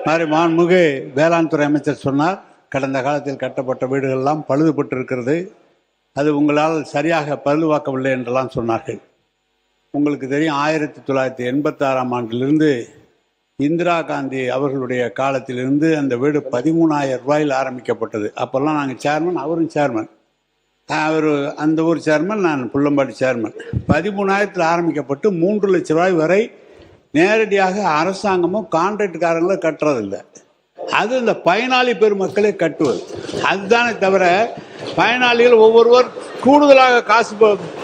மாதிரி மாண்புமிகு வேளாண் துறை அமைச்சர் சொன்னார், கடந்த காலத்தில் கட்டப்பட்ட வீடுகள்லாம் பழுதுபட்டு இருக்கிறது, அது உங்களால் சரியாக பழுதுபார்க்கவில்லை என்றெல்லாம் சொன்னார்கள். உங்களுக்கு தெரியும், 1986ஆம் ஆண்டிலிருந்து இந்திரா காந்தி அவர்களுடைய காலத்திலிருந்து அந்த வீடு 13,000 ரூபாயில் ஆரம்பிக்கப்பட்டது. அப்போல்லாம் நாங்கள் சேர்மன், அவரும் சேர்மன், அவர் அந்த ஊர் சேர்மன், நான் புள்ளம்பாடி சேர்மன். 13,000 ஆரம்பிக்கப்பட்டு 3 லட்சம் ரூபாய் வரை நேரடியாக அரசாங்கமும் கான்ட்ராக்டுக்காரங்களும் கட்டுறதில்லை. அது இந்த பயனாளி பெருமக்களே கட்டுவது. அதுதானே தவிர பயனாளிகள் ஒவ்வொருவர் கூடுதலாக காசு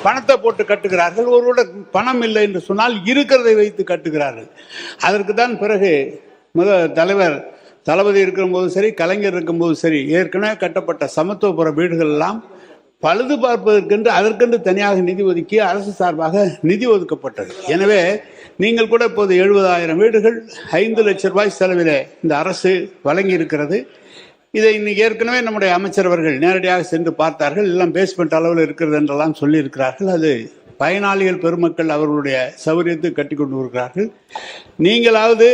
பணத்தை போட்டு கட்டுகிறார்கள். ஒருவரோட பணம் இல்லை என்று சொன்னால் இருக்கிறதை வைத்து கட்டுகிறார்கள். அதற்கு தான் பிறகு தலைவர் தளபதி இருக்கும்போது சரி, கலைஞர் இருக்கும்போது சரி, ஏற்கனவே கட்டப்பட்ட சமத்துவபுர வீடுகள் எல்லாம் பழுது பார்ப்பதற்கென்று அதற்கென்று தனியாக நிதி ஒதுக்கி அரசு சார்பாக நிதி ஒதுக்கப்பட்டது. எனவே நீங்கள் கூட இப்போது 70,000 வீடுகள் 5 லட்சம் ரூபாய் செலவில் இந்த அரசு வழங்கி இருக்கிறது. இதை இன்னைக்கு ஏற்கனவே நம்முடைய அமைச்சர் அவர்கள் நேரடியாக சென்று பார்த்தார்கள். எல்லாம் பேஸ்மெண்ட் அளவில் இருக்கிறது என்றெல்லாம் சொல்லி இருக்கிறார்கள். அது பயனாளிகள் பெருமக்கள் அவர்களுடைய சௌகரியத்தை கட்டி கொண்டு இருக்கிறார்கள். நீங்களாவது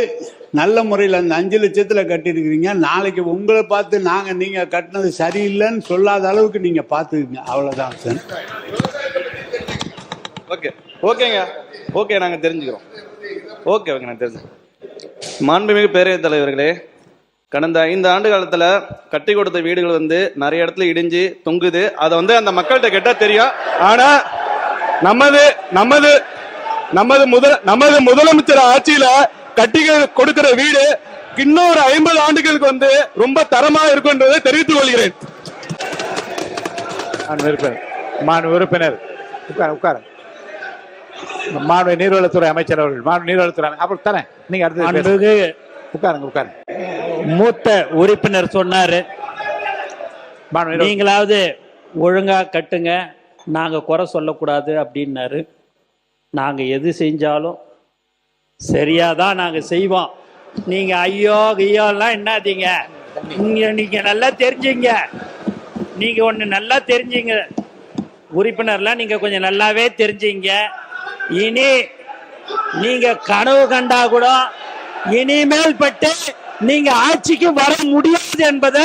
நல்ல முறையில் அந்த 5 லட்சத்தில் கட்டியிருக்கிறீங்க. நாளைக்கு உங்களை பார்த்து நீங்கள் கட்டினது சரியில்லைன்னு சொல்லாத அளவுக்கு நீங்கள் பார்த்துக்குங்க. அவ்வளோதான் சார். ஓகேங்க, ஓகே, நாங்கள் தெரிஞ்சுக்கிறோம். ஓகே, நாங்கள் தெரிஞ்சுக்கிறோம். மாண்புமிகு பேரவைத் தலைவர்களே, கடந்த 5 ஆண்டு காலத்தில் கட்டி கொடுத்த வீடுகள் நிறைய இடத்துல இடிஞ்சு தொங்குது. அதை அந்த மக்கள்கிட்ட கேட்டால் தெரியும். ஆனால் நமது முதலமைச்சர் ஆட்சியில கட்டி கொடுக்கிற வீடு இன்னொரு 50 ஆண்டுகளுக்கு ரொம்ப தரமா இருக்குன்றதை தெரிவித்துக் கொள்கிறேன். மாண்பு உறுப்பினர் உட்கார. மாண்பு நீர்வளத்துறை அமைச்சர் அவர்கள், நீர்வளத்துறை அப்புறம் தரேன். நீங்க அடுத்து உட்காருங்க. மூத்த உறுப்பினர் சொன்னாரு, நீங்களாவது ஒழுங்கா கட்டுங்க, நாங்க குறை சொல்லக்கூடாது அப்படின்னாரு. நாங்க எது செஞ்சாலும் சரியாதான் நாங்க செய்வோம். நீங்க ஐயோலாம் என்னாதீங்க. நீங்க நல்லா தெரிஞ்சுங்க. நீங்க ஒண்ணு நல்லா தெரிஞ்சுங்க உறுப்பினர்லாம், நீங்க கொஞ்சம் நல்லாவே தெரிஞ்சுங்க. இனி நீங்க கனவு கண்டா கூட இனிமேல் பட்டு நீங்க ஆட்சிக்கு வர முடியாது என்பதை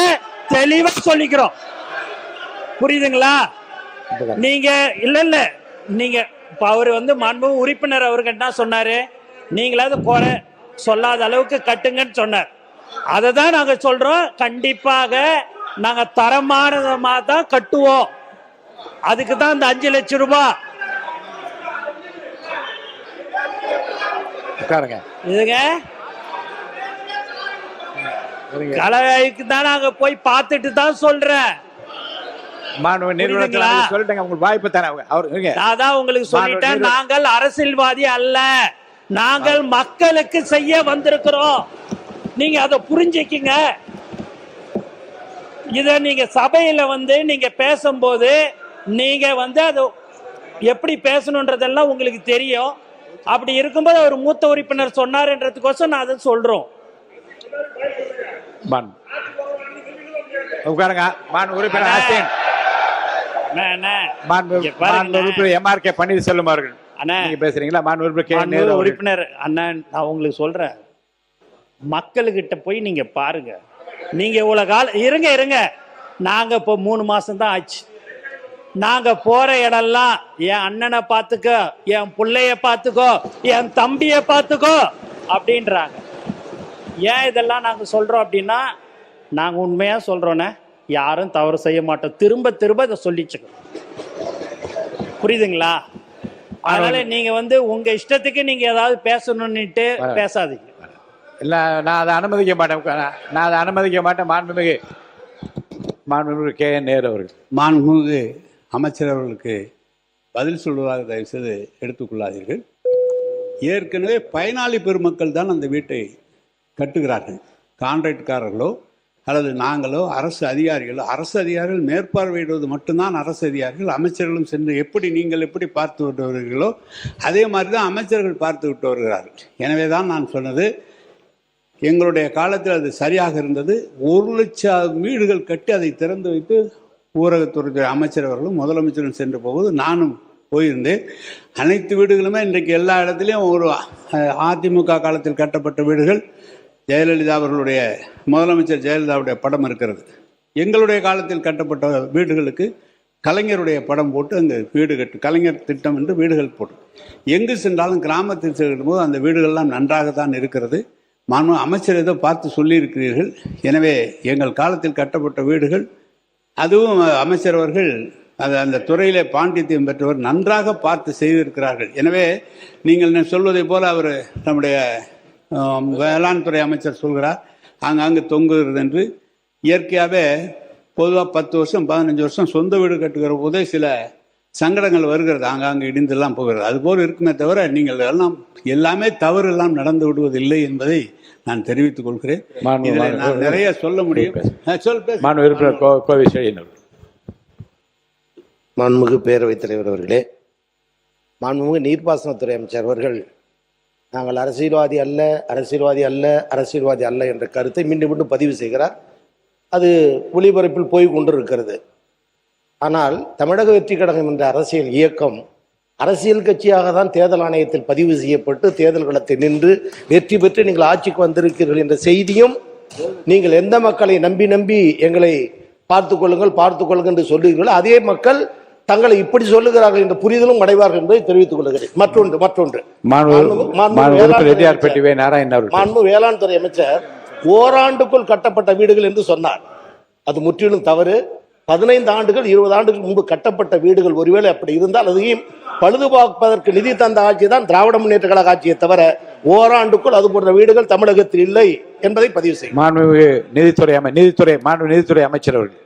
தெளிவா சொல்லிக்கிறோம். புரியுதுங்களா? நீங்க இல்ல நீங்க அவர் மாண்பு உறுப்பினர் அவர்கள் என்ன சொன்னாரு, நீங்களாவது குறை சொல்லாத அளவுக்கு கட்டுங்கன்னு சொன்னார். அதை தான் நாங்க சொல்றோம். கண்டிப்பாக நாங்க தரமானதமா தான் கட்டுவோம். அதுக்கு தான் இந்த 5 லட்சம் ரூபாய். இதுங்க கலைக்கு தான் நாங்க போய் பார்த்துட்டு தான் சொல்றேன். உங்களுக்கு சொல்லிட்டேன், நாங்கள் அரசியல்வாதி அல்ல, நாங்கள் மக்களுக்கு செய்ய வந்திருக்கிறோம். நீங்க அதை புரிஞ்சுக்கீங்க. இத நீங்க சபையில நீங்க பேசும்போது நீங்க அது எப்படி பேசணுன்றதெல்லாம் உங்களுக்கு தெரியும். அப்படி இருக்கும்போது ஒரு மூத்த உறுப்பினர் சொன்னார்ன்றதுக்கோசம் நான் அதை சொல்றோம். பன்னீர்செல்வம் அவர்கள் பேசுறீங்களா? உறுப்பினர் அண்ணன், நான் உங்களுக்கு சொல்றேன், மக்கள்கிட்ட போய் நீங்க பாருங்க. நீங்க இவ்வளவு காலம் இருங்க. நாங்க இப்போ 3 மாசம் தான் ஆச்சு. நாங்க போற இடம்லாம் என் அண்ணனை பார்த்துக்கோ, என் பிள்ளைய பார்த்துக்கோ, என் தம்பிய பார்த்துக்கோ அப்படின்றாங்க. ஏன் இதெல்லாம் நாங்க சொல்றோம் அப்படின்னா, நாங்க உண்மையா சொல்றோன்னே, யாரும் தவறு செய்ய மாட்டோம். திரும்ப இதை சொல்லிச்சுக்கணும். புரியுதுங்களா? அதனால நீங்க உங்க இஷ்டத்துக்கு நீங்க ஏதாவது பேசணும்னுட்டு பேசாதீங்க. இல்ல, நான் அதை அனுமதிக்க மாட்டேன். மாண்புமிகு கே என் நேரு அவர்கள். மாண்புமிகு அமைச்சர் அவர்களுக்கு பதில் சொல்வதாக தயவு செய்து எடுத்துக்கொள்ளாதீர்கள். ஏற்கனவே பயனாளி பெருமக்கள் தான் அந்த வீட்டை கட்டுகிறார்கள். கான்ட்ராக்ட்காரர்களோ அல்லது நாங்களோ அரசு அதிகாரிகள் மேற்பார்வையிடுவது மட்டும்தான் அரசு அதிகாரிகள். அமைச்சர்களும் சென்று நீங்கள் எப்படி பார்த்து விட்டு வருகிறீர்களோ அதே மாதிரி தான் அமைச்சர்கள் பார்த்து விட்டு வருகிறார்கள். எனவே தான் நான் சொன்னது, எங்களுடைய காலத்தில் அது சரியாக இருந்தது. 1 லட்சம் வீடுகள் கட்டி அதை திறந்து வைத்து ஊரகத்துறை அமைச்சர் அவர்களும் முதலமைச்சரும் சென்று போகுது. நானும் போயிருந்தேன். அனைத்து வீடுகளுமே இன்றைக்கு எல்லா இடத்துலையும் ஒரு அதிமுக காலத்தில் கட்டப்பட்ட வீடுகள் ஜெயலலிதா அவர்களுடைய முதலமைச்சர் ஜெயலலிதாவுடைய படம் இருக்கிறது. எங்களுடைய காலத்தில் கட்டப்பட்ட வீடுகளுக்கு கலைஞருடைய படம் போட்டு அங்கே வீடு கலைஞர் திட்டம் என்று வீடுகள் போட்டு எங்கு சென்றாலும் கிராமத்தில் செல்லும் போது அந்த வீடுகள்லாம் நன்றாக தான் இருக்கிறது. மாண்பு அமைச்சர் ஏதோ பார்த்து சொல்லியிருக்கிறீர்கள். எனவே எங்கள் காலத்தில் கட்டப்பட்ட வீடுகள், அதுவும் அமைச்சர் அவர்கள் அந்த துறையிலே பாண்டித்யம் பெற்றவர், நன்றாக பார்த்து செய்திருக்கிறார்கள். எனவே நீங்கள் சொல்வதை போல அவர் நம்முடைய வேளாண் துறை அமைச்சர் சொல்கிறார் ஆங்காங்கு தொங்குகிறது என்று. இயற்கையாகவே பொதுவாக 10 வருஷம் 15 வருஷம் சொந்த வீடு கட்டுகிற போதே சில சங்கடங்கள் வருகிறது, ஆங்காங்கு இடிந்தெல்லாம் போகிறது. அதுபோல் இருக்குமே தவிர நீங்கள் எல்லாமே தவறு எல்லாம் நடந்து விடுவதில்லை என்பதை நான் தெரிவித்துக் கொள்கிறேன். நான் நிறைய சொல்ல முடியும். மாண்புமிகு பேரவைத் தலைவர் அவர்களே, மாண்புமிகு நீர்ப்பாசனத்துறை அமைச்சர் அவர்கள் நாங்கள் அரசியல்வாதி அல்ல அரசியல்வாதி அல்ல அரசியல்வாதி அல்ல என்ற கருத்தை மீண்டும் மீண்டும் பதிவு செய்கிறார். அது ஒளிபரப்பில் போய் கொண்டிருக்கிறது. ஆனால் தமிழக வெற்றி கழகம் என்ற அரசியல் இயக்கம் அரசியல் கட்சியாக தான் தேர்தல் ஆணையத்தில் பதிவு செய்யப்பட்டு தேர்தல் களத்தில் நின்று வெற்றி பெற்று நீங்கள் ஆட்சிக்கு வந்திருக்கிறீர்கள் என்ற செய்தியும், நீங்கள் எந்த மக்களை நம்பி எங்களை பார்த்துக் கொள்ளுங்கள் என்று சொல்லுகிறீர்கள், அதே மக்கள் தங்களை இப்படி சொல்லுகிறார்கள் என்ற புரிதலும் அடைவார்கள் என்பதை தெரிவித்துக் கொள்கிறேன். மற்றொன்று வேளாண் துறை அமைச்சர் ஓராண்டுக்குள் கட்டப்பட்ட வீடுகள் என்று சொன்னார். அது முற்றிலும் தவறு. 15 ஆண்டுகள் 20 ஆண்டுகள் முன்பு கட்டப்பட்ட வீடுகள் ஒருவேளை அப்படி இருந்தால் அதையும் பழுதுபார்ப்பதற்கு நிதி தந்த ஆட்சி தான் திராவிட முன்னேற்ற கழக ஆட்சியை தவிர ஓராண்டுக்குள் அது போன்ற வீடுகள் தமிழகத்தில் இல்லை என்பதை பதிவு செய்யும். மாண்புமிகு நீதித்துறை அமைச்சர் அவர்கள்.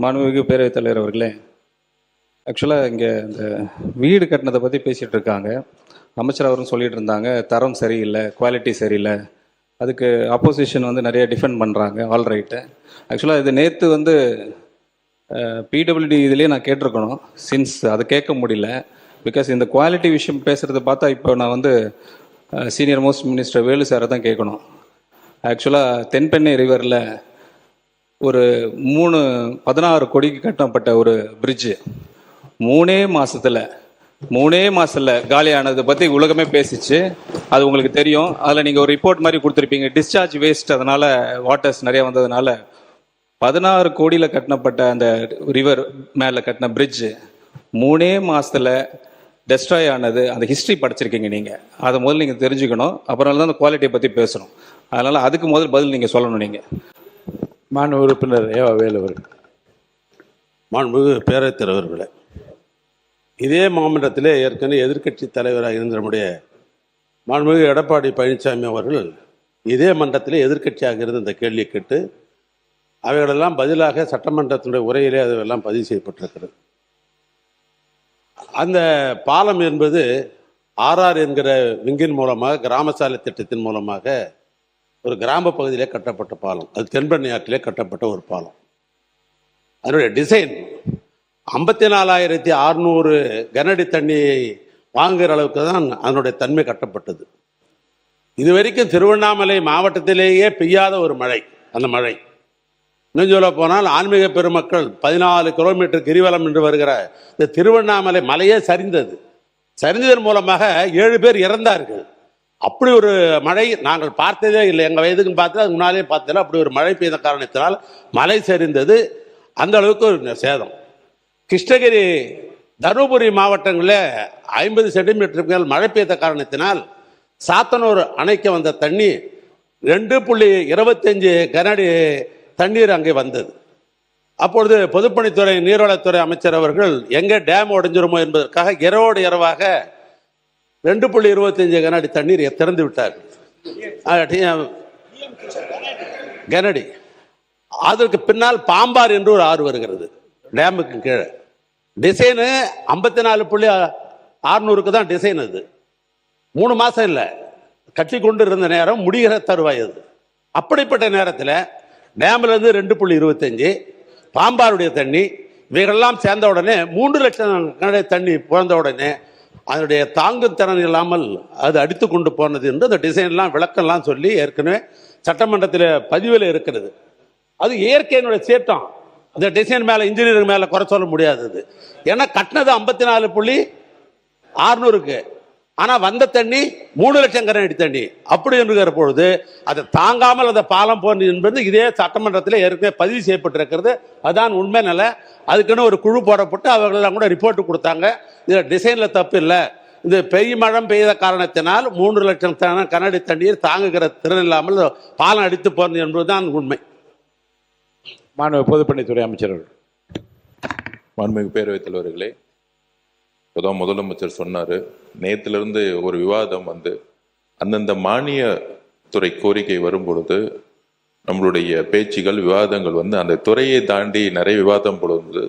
மாண்புமிகு பேரவைத் தலைவர் அவர்களே, ஆக்சுவலாக இங்கே இந்த வீடு கட்டினதை பற்றி பேசிகிட்டு இருக்காங்க. அமைச்சர் அவரும் சொல்லிட்டு இருந்தாங்க தரம் சரியில்லை, குவாலிட்டி சரியில்லை. அதுக்கு ஆப்போசிஷன் வந்து நிறைய டிஃபெண்ட் பண்ணுறாங்க. All right. ஆக்சுவலாக இது நேற்று வந்து பிடபிள்யூடி இதுலேயே நான் கேட்டிருக்கணும். சின்ஸ் அதை கேட்க முடியல. பிகாஸ் இந்த குவாலிட்டி விஷயம் பேசுகிறத பார்த்தா இப்போ நான் வந்து சீனியர் மோஸ்ட் மினிஸ்டர் வேலு சாரை தான் கேட்கணும். ஆக்சுவலாக தென்பெண்ணை ரிவரில் ஒரு 16 கோடிக்கு கட்டப்பட்ட ஒரு பிரிட்ஜு 3 மாசத்துல காலியானதை பற்றி உலகமே பேசிச்சு. அது உங்களுக்கு தெரியும். அதில் நீங்கள் ஒரு ரிப்போர்ட் மாதிரி கொடுத்துருப்பீங்க. டிஸ்சார்ஜ் வேஸ்ட், அதனால் வாட்டர்ஸ் நிறையா வந்ததுனால 16 கோடியில் கட்டப்பட்ட அந்த ரிவர் மேலே கட்டின பிரிட்ஜு 3 மாசத்துல டெஸ்ட்ராய் ஆனது. அந்த ஹிஸ்ட்ரி படிச்சிருக்கீங்க நீங்கள். அதை முதல்ல நீங்கள் தெரிஞ்சுக்கணும். அப்புறம் தான் அந்த குவாலிட்டியை பற்றி பேசணும். அதனால் அதுக்கு முதல் பதில் நீங்கள் சொல்லணும். நீங்கள் மாண்பு உறுப்பினர் ஏவா வேலு அவர்கள். மாண்புமிகு பேரவைத் தலைவர்களே, இதே மாமன்றத்திலே ஏற்கனவே எதிர்க்கட்சி தலைவராக இருந்த நம்முடைய மாண்புமிகு எடப்பாடி பழனிசாமி அவர்கள் இதே மன்றத்திலே எதிர்க்கட்சியாக இருந்து இந்த கேள்வியை கேட்டு அவைகளெல்லாம் பதிலாக சட்டமன்றத்தினுடைய உரையிலே அதெல்லாம் பதிவு செய்யப்பட்டிருக்கிறது. அந்த பாலம் என்பது ஆர்ஆர் என்கிற விங்கின் மூலமாக கிராம சாலை திட்டத்தின் மூலமாக ஒரு கிராம பகுதியிலே கட்டப்பட்ட பாலம். அது தென்பெண்ணை ஆற்றிலே கட்டப்பட்ட ஒரு பாலம். அதனுடைய டிசைன் 54,600 கனஅடி தண்ணியை வாங்குகிற அளவுக்கு தான் அதனுடைய தன்மை கட்டப்பட்டது. இதுவரைக்கும் திருவண்ணாமலை மாவட்டத்திலேயே பெய்யாத ஒரு மழை. அந்த மழை இன்னும் சொல்ல போனால் ஆன்மீக பெருமக்கள் 14 கிலோமீட்டர் கிரிவலம் என்று வருகிற இந்த திருவண்ணாமலை மலையே சரிந்ததன் மூலமாக 7 பேர் இறந்தார்கள். அப்படி ஒரு மழை நாங்கள் பார்த்ததே இல்லை. எங்கள் வயதுக்கு பார்த்தது அது முன்னாலே பார்த்ததில்லை. அப்படி ஒரு மழை பெய்த காரணத்தினால் மலை சரிந்தது. அந்த அளவுக்கு ஒரு சேதம். கிருஷ்ணகிரி தருமபுரி மாவட்டங்களில் 50 சென்டிமீட்டருக்கு மேல் மழை பெய்த காரணத்தினால் சாத்தனூர் அணைக்கு வந்த தண்ணி 2.25 கனஅடி தண்ணீர் அங்கே வந்தது. அப்பொழுது பொதுப்பணித்துறை நீர்வளத்துறை அமைச்சர் அவர்கள் எங்கே டேம் உடைஞ்சிருமோ என்பதற்காக இரவோடு இரவாக 2.25 கனஅடி தண்ணீர் திறந்து விட்டார்கள். கனஅடி. அதற்கு பின்னால் பாம்பார் என்று ஒரு ஆறு வருகிறது டேமுக்கு கீழே. டிசைனு 54.600 தான் டிசைன். அது 3 மாதம் இல்லை, கட்டி கொண்டு இருந்த நேரம் முடிகிற தருவாய். அது அப்படிப்பட்ட நேரத்தில் டேம்லேருந்து 2.25 பாம்பாருடைய தண்ணி இவைகளெல்லாம் சேர்ந்த உடனே 3 லட்சம் கனஅடி தண்ணி பிறந்த உடனே அதனுடைய தாங்கும் திறன் இல்லாமல் அது அடித்து கொண்டு போனது என்று அந்த டிசைன்லாம் விளக்கம்லாம் சொல்லி ஏற்கனவே சட்டமன்றத்தில் பதிவில் இருக்கிறது. அது இயற்கையினுடைய சீற்றம். அந்த டிசைன் மேலே இன்ஜினியரிங் மேலே குறை சொல்ல முடியாதது. ஏன்னா கட்டினது 54.600 ஆனால் வந்த தண்ணி 3 லட்சம் கன அடி தண்ணி. அப்படி என்கிற பொழுது அதை தாங்காமல் அந்த பாலம் போன்று என்பது இதே சட்டமன்றத்தில் ஏற்கனவே பதிவு செய்யப்பட்டிருக்கிறது. அதான் உண்மை நிலை. அதுக்குன்னு ஒரு குழு போடப்பட்டு அவர்களெல்லாம் கூட ரிப்போர்ட் கொடுத்தாங்க. இதில் டிசைனில் தப்பு இல்லை. இந்த மழை பெய்த காரணத்தினால் 3 லட்சம் கனஅடி தண்ணீர் தாங்குகிற திறன் இல்லாமல் பாலம் அடித்து போனது என்பதுதான் உண்மை. மாண்பு பொதுப்பணித்துறை அமைச்சர் அவர்கள். மாண்புமிகு பேரவைத் தலைவர்களே, இப்போதான் முதலமைச்சர் சொன்னார், நேற்றிலிருந்து ஒரு விவாதம் வந்து அந்தந்த மானிய துறை கோரிக்கை வரும் பொழுது நம்மளுடைய பேச்சுகள் விவாதங்கள் வந்து அந்த துறையை தாண்டி நிறைய விவாதம் பொழுது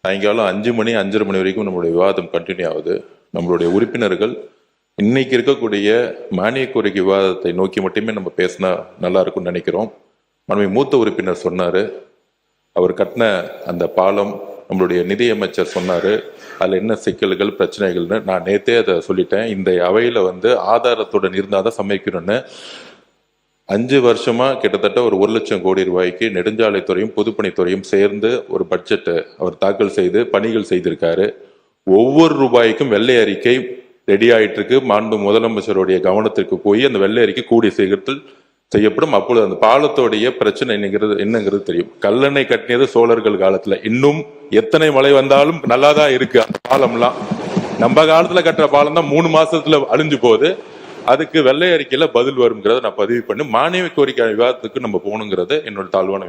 சாயங்காலம் 5 மணி 5:30 மணி வரைக்கும் நம்மளுடைய விவாதம் கண்டினியூ ஆகுது. நம்மளுடைய உறுப்பினர்கள் இன்னைக்கு இருக்கக்கூடிய மானிய கோரிக்கை விவாதத்தை நோக்கி மட்டுமே நம்ம பேசினா நல்லா இருக்கும்னு நினைக்கிறோம். மாண்புமிகு மூத்த உறுப்பினர் சொன்னார், அவர் கட்டின அந்த பாலம் நம்மளுடைய நிதியமைச்சர் சொன்னார் அதில் என்ன சிக்கல்கள் பிரச்சனைகள்னு. நான் நேற்றே அதை சொல்லிட்டேன். இந்த அவையில் வந்து ஆதாரத்துடன் இருந்தால் தான் சமைக்கணும்னு. 5 வருஷமா கிட்டத்தட்ட ஒரு 1 லட்சம் கோடி ரூபாய்க்கு நெடுஞ்சாலைத்துறையும் பொதுப்பணித்துறையும் சேர்ந்து ஒரு பட்ஜெட்டை அவர் தாக்கல் செய்து பணிகள் செய்திருக்காரு. ஒவ்வொரு ரூபாய்க்கும் வெள்ளை அறிக்கை ரெடி ஆயிட்டு இருக்கு. மாண்பு முதலமைச்சருடைய கவனத்திற்கு போய் அந்த வெள்ளை அறிக்கை கூடிய சீக்கிரத்தில் செய்யப்படும். அப்பொழுது அந்த பாலத்தோடைய பிரச்சனை என்னங்கிறது தெரியும். கல்லணை கட்டினது சோழர்கள் காலத்துல, இன்னும் எத்தனை மழை வந்தாலும் நல்லா தான் இருக்கு அந்த பாலம்லாம். நம்ம காலத்துல கட்டுற பாலம் தான் 3 மாசத்துல அழிஞ்சு போகுது. அதுக்கு வெள்ளை அறிக்கையில பதில் வருங்கிறத நான் பதிவு பண்ணி மானிய கோரிக்கை விவாதத்துக்கு நம்ம போகணுங்கிறது என்னோட தாழ்வான